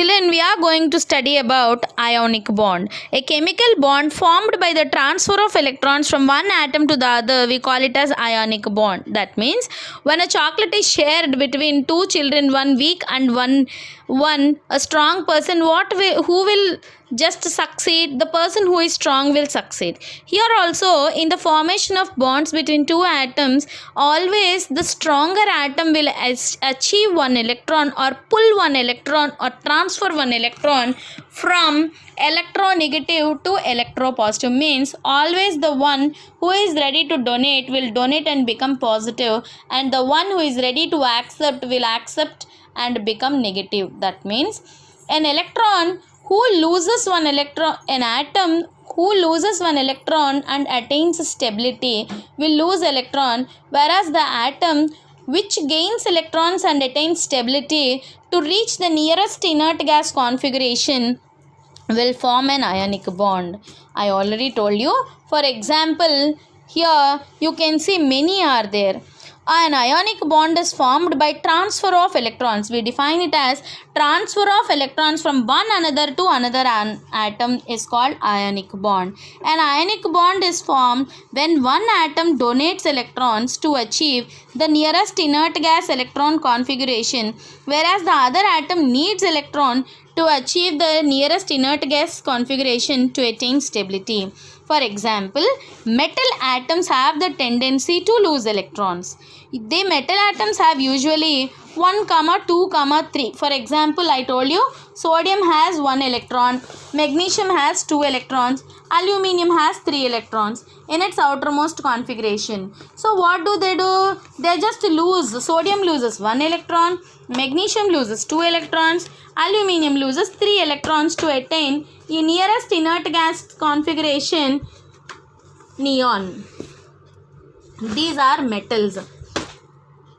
Children, we are going to study about ionic bond. A chemical bond formed by the transfer of electrons from one atom to the other, we call it as ionic bond. That means when a chocolate is shared between two children, one weak and one a strong person, who will just succeed? The person who is strong will succeed. Here also, in the formation of bonds between two atoms, always the stronger atom will achieve one electron or pull one electron or transfer one electron from electronegative to electropositive. Means always the one who is ready to donate will donate and become positive, and the one who is ready to accept will accept and become negative. That means an electron who loses one electron, an atom who loses one electron and attains stability will lose electron, whereas the atom which gains electrons and attains stability to reach the nearest inert gas configuration will form an ionic bond. I already told you. For example, here you can see many are there. An ionic bond is formed by transfer of electrons. We define it as transfer of electrons from one another to another atom is called ionic bond. An ionic bond is formed when one atom donates electrons to achieve the nearest inert gas electron configuration, whereas the other atom needs electron to achieve the nearest inert gas configuration to attain stability. For example, metal atoms have the tendency to lose electrons. The metal atoms have usually 1, 2, 3. For example, I told you sodium has 1 electron, magnesium has 2 electrons, aluminium has 3 electrons in its outermost configuration. So what do? They just lose. Sodium loses 1 electron, magnesium loses 2 electrons, aluminium loses 3 electrons to attain the nearest inert gas configuration, neon. These are metals.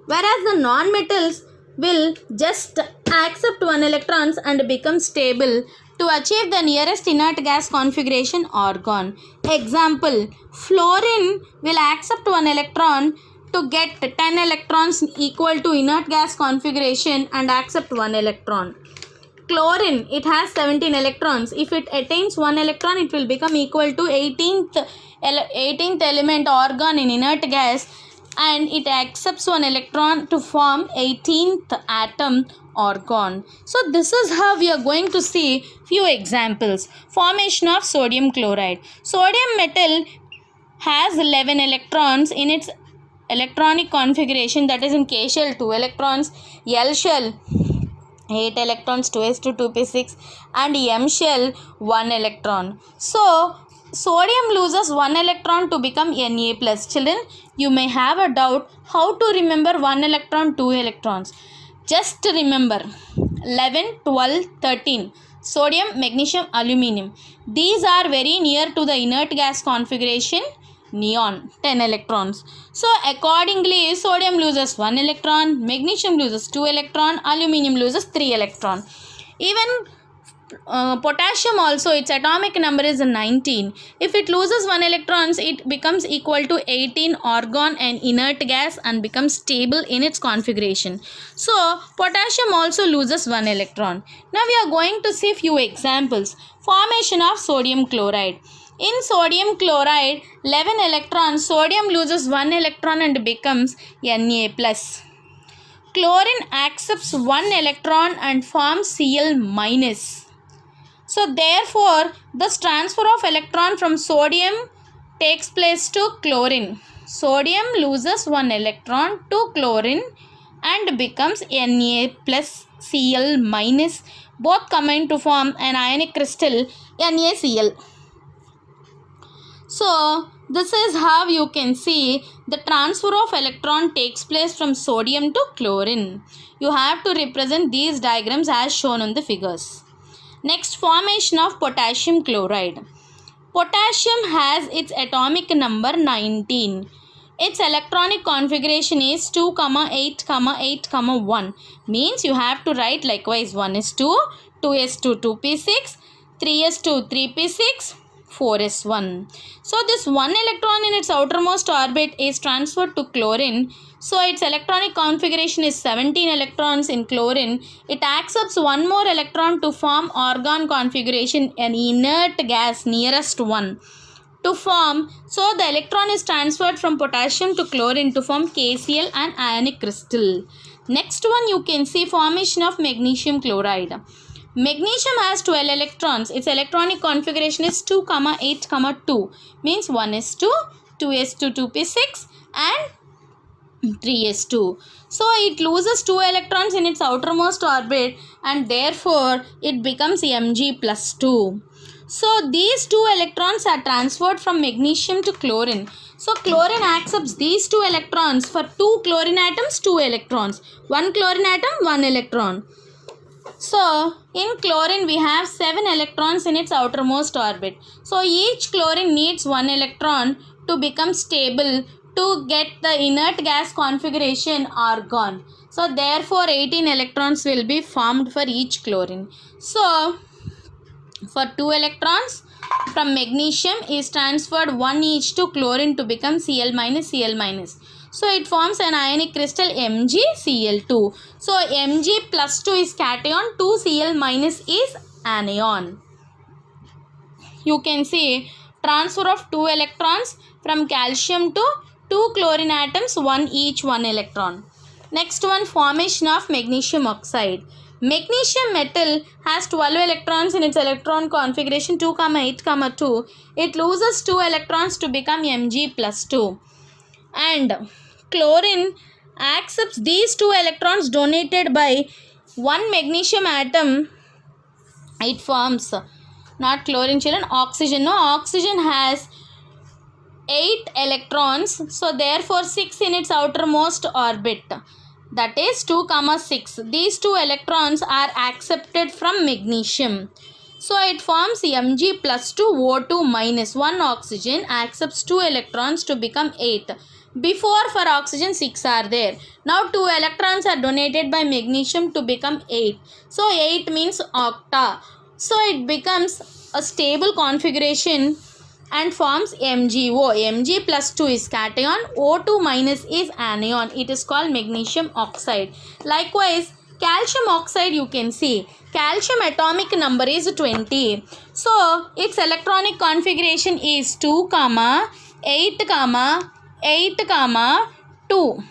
Whereas the non-metals will just accept 1 electrons and become stable to achieve the nearest inert gas configuration, argon. Example, fluorine will accept 1 electron to get 10 electrons equal to inert gas configuration and accept 1 electron. Chlorine, it has 17 electrons. If it attains 1 electron, it will become equal to 18th element, argon, in inert gas, and it accepts 1 electron to form 18th atom, argon. So this is how we are going to see few examples. Formation of sodium chloride. Sodium metal has 11 electrons in its electronic configuration, that is in K shell 2 electrons, L shell 8 electrons, 2s2 2p6, and M shell 1 electron. So sodium loses 1 electron to become Na plus. Children, you may have a doubt how to remember 1 electron, 2 electrons. Just remember 11, 12, 13. Sodium, magnesium, aluminium. These are very near to the inert gas configuration, neon, 10 electrons. So accordingly, sodium loses 1 electron, magnesium loses 2 electron, aluminium loses 3 electron. Even potassium also, its atomic number is 19. If it loses 1 electrons, it becomes equal to 18 argon and inert gas and becomes stable in its configuration. So potassium also loses 1 electron. Now we are going to see few examples. Formation of sodium chloride. In sodium chloride, 11 electrons, sodium loses 1 electron and becomes Na plus. Chlorine accepts 1 electron and forms Cl minus. So therefore, this transfer of electron from sodium takes place to chlorine. Sodium loses 1 electron to chlorine and becomes Na plus Cl minus. Both combine to form an ionic crystal, NaCl. So this is how you can see the transfer of electron takes place from sodium to chlorine. You have to represent these diagrams as shown on the figures. Next, formation of potassium chloride. Potassium has its atomic number 19. Its electronic configuration is 2, 8, 8, 1. Means you have to write likewise 1s2, 2s2, 2p6, 3s2, 3p6, 4s1. So this 1 electron in its outermost orbit is transferred to chlorine. So its electronic configuration is 17 electrons in chlorine. It accepts one more electron to form argon configuration, an inert gas nearest one to form. So the electron is transferred from potassium to chlorine to form KCl and ionic crystal. Next one, you can see formation of magnesium chloride. Magnesium has 12 electrons. Its electronic configuration is 2, 8, 2. Means 1s2, 2s2, 2p6 and 3s2. So it loses 2 electrons in its outermost orbit and therefore it becomes Mg plus 2. So these 2 electrons are transferred from magnesium to chlorine. So chlorine accepts these 2 electrons. For 2 chlorine atoms, 2 electrons. 1 chlorine atom, 1 electron. So in chlorine we have 7 electrons in its outermost orbit. So each chlorine needs 1 electron to become stable to get the inert gas configuration argon. So therefore 18 electrons will be formed for each chlorine. So for 2 electrons from magnesium is transferred 1 each to chlorine to become Cl minus Cl minus. So it forms an ionic crystal MgCl2. So Mg plus 2 is cation, 2Cl minus is anion. You can see transfer of 2 electrons from calcium to 2 chlorine atoms, 1 each 1 electron. Next one, formation of magnesium oxide. Magnesium metal has 12 electrons in its electron configuration 2, 8, 2. It loses 2 electrons to become Mg plus 2. And chlorine accepts these 2 electrons donated by one magnesium atom. It forms, not chlorine children, oxygen. No, oxygen has 8 electrons. So therefore 6 in its outermost orbit. That is 2, 6. These 2 electrons are accepted from magnesium. So it forms Mg plus 2 O2 minus. 1 oxygen accepts 2 electrons to become 8. Before for oxygen 6 are there. Now 2 electrons are donated by magnesium to become 8. So 8 means octa. So it becomes a stable configuration and forms MgO. Mg plus 2 is cation, O2 minus is anion. It is called magnesium oxide. Likewise, calcium oxide you can see. Calcium atomic number is 20. So, its electronic configuration is 2, 8, 8, 2.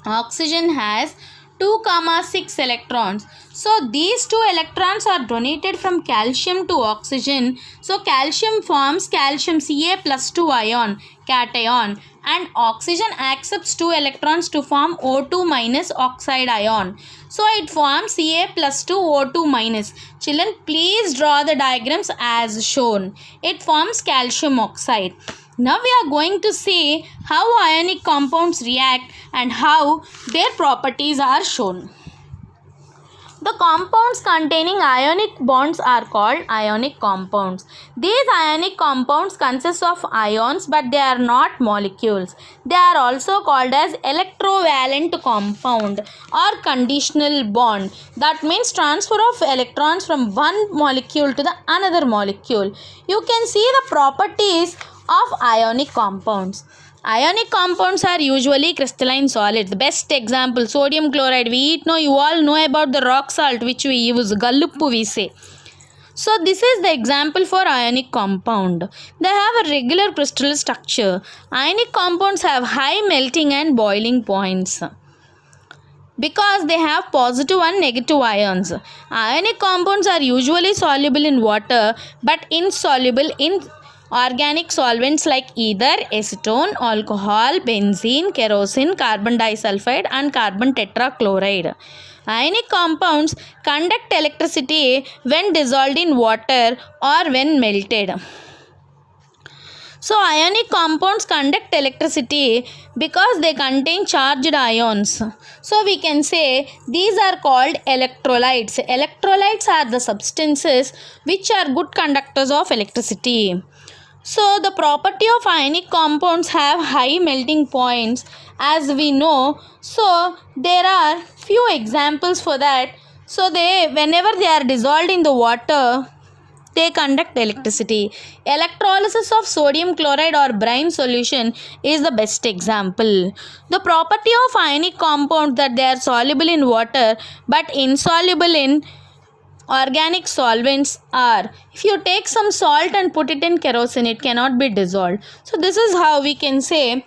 Oxygen has 2, 6 electrons. So these 2 electrons are donated from calcium to oxygen. So calcium forms calcium Ca plus 2 ion, cation, and oxygen accepts 2 electrons to form O2 minus oxide ion. So it forms Ca plus 2 O2 minus. Children, please draw the diagrams as shown. It forms calcium oxide. Now we are going to see how ionic compounds react and how their properties are shown. The compounds containing ionic bonds are called ionic compounds. These ionic compounds consist of ions, but they are not molecules. They are also called as electrovalent compound or conditional bond. That means transfer of electrons from one molecule to the another molecule. You can see the properties of ionic compounds. Ionic compounds are usually crystalline solids. The best example, sodium chloride. You all know about the rock salt which we use, Galluppu we say. So this is the example for ionic compound. They have a regular crystal structure. Ionic compounds have high melting and boiling points because they have positive and negative ions. Ionic compounds are usually soluble in water but insoluble in organic solvents like either acetone, alcohol, benzene, kerosene, carbon disulfide and carbon tetrachloride. Ionic compounds conduct electricity when dissolved in water or when melted. So ionic compounds conduct electricity because they contain charged ions. So we can say these are called electrolytes. Electrolytes are the substances which are good conductors of electricity. So the property of ionic compounds have high melting points as we know. So there are few examples for that. So whenever they are dissolved in the water, they conduct electricity. Electrolysis of sodium chloride or brine solution is the best example. The property of ionic compounds that they are soluble in water but insoluble in organic solvents are, if you take some salt and put it in kerosene, it cannot be dissolved. So this is how we can say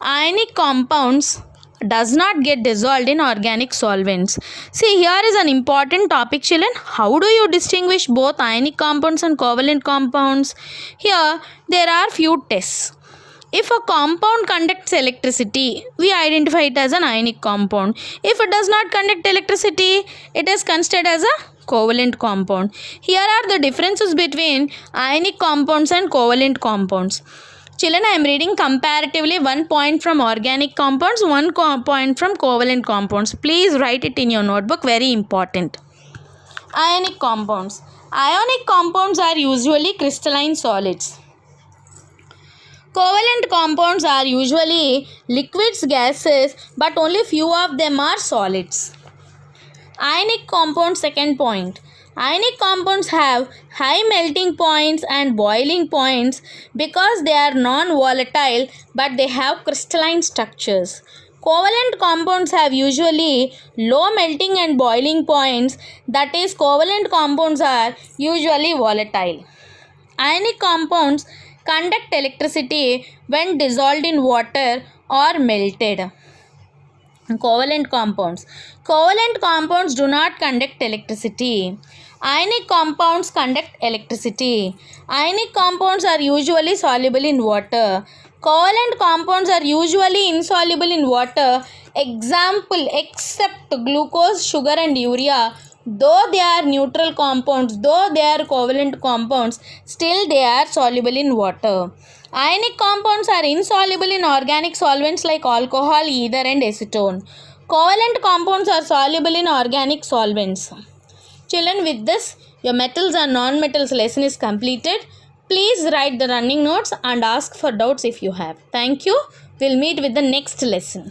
ionic compounds does not get dissolved in organic solvents. See, here is an important topic, children. How do you distinguish both ionic compounds and covalent compounds? Here there are few tests. If a compound conducts electricity, we identify it as an ionic compound. If it does not conduct electricity, it is considered as a covalent compound. Here are the differences between ionic compounds and covalent compounds. Children, I am reading comparatively 1 point from organic compounds, 1 point from covalent compounds. Please write it in your notebook, very important. Ionic compounds. Ionic compounds are usually crystalline solids. Covalent compounds are usually liquids, gases, but only few of them are solids. Ionic compounds, second point. Ionic compounds have high melting points and boiling points because they are non-volatile but they have crystalline structures. Covalent compounds have usually low melting and boiling points, that is, covalent compounds are usually volatile. Ionic compounds conduct electricity when dissolved in water or melted. Covalent compounds. Covalent compounds do not conduct electricity. Ionic compounds conduct electricity. Ionic compounds are usually soluble in water. Covalent compounds are usually insoluble in water. Example, except glucose, sugar and urea. Though they are neutral compounds, though they are covalent compounds, still they are soluble in water. Ionic compounds are insoluble in organic solvents like alcohol, ether and acetone. Covalent compounds are soluble in organic solvents. Children, with this, your metals and non-metals lesson is completed. Please write the running notes and ask for doubts if you have. Thank you. We'll meet with the next lesson.